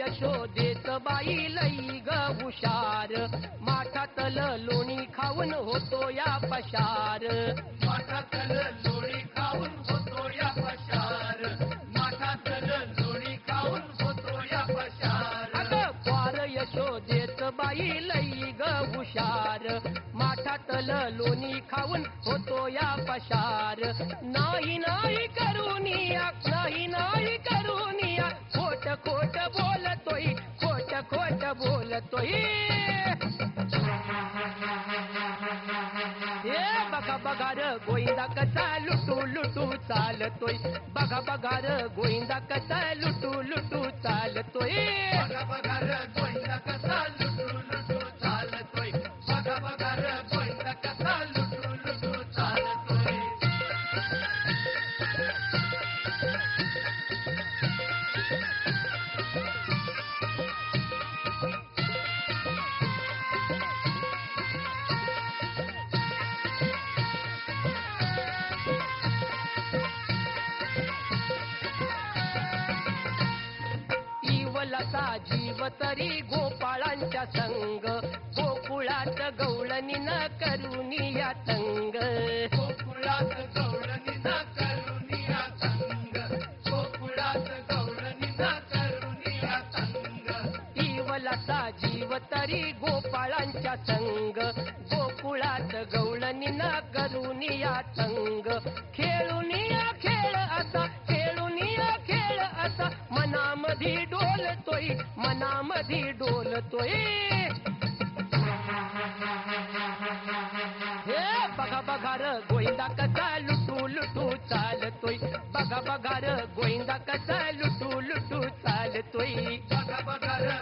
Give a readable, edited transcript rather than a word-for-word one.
यशोदेत बाई लई ग हुशार, माठातल लोणी खाऊन होतो या पशार. माठातल लोणी खाऊन होतो या पशार, माठातल लोणी खाऊन होतो या पशार. अगं क्वार यशोदेत बाई लई ग हुशार, माठातल लोणी खाऊन होतो या पशार. नाही नाही करूनिया, नाही नाही करूनिया, खोट खोट बोलतोय, खोट खोट बोलतोय. हे बघा बघा र गोविंदा कसा लुटू लुटू चालतोय, बघा बघा र गोविंदा कसा लुटू लुटू चालतोय. बघा बघा र गोविंदा कसा लुटू लुटू चालतोय, बघा बघा र गोविंदा कसा लुटू लुटू चालतोय. इवलसा जीव तरी गोपाळांच्या संग, गोकुळात गवळणी न करुनिया तंग. गोकुळात गवळणी न करुनिया तंग, गोकुळात गवळणी न करुनिया तंग. इवलसा जीव तरी गोपाळांच्या संग, गोकुळात गवळणी न करुनिया तंग. खेळुनिया खेळ असा, खेळुनिया खेळ असा, मनामधी डोलतोय, मनामधी डोलतोय. हे बघा बघा र गोविंदा कसा लुटू लुटू चालतोय, बघा बघा र गोविंदा कसा लुटू लुटू चालतोय. बघा बघा र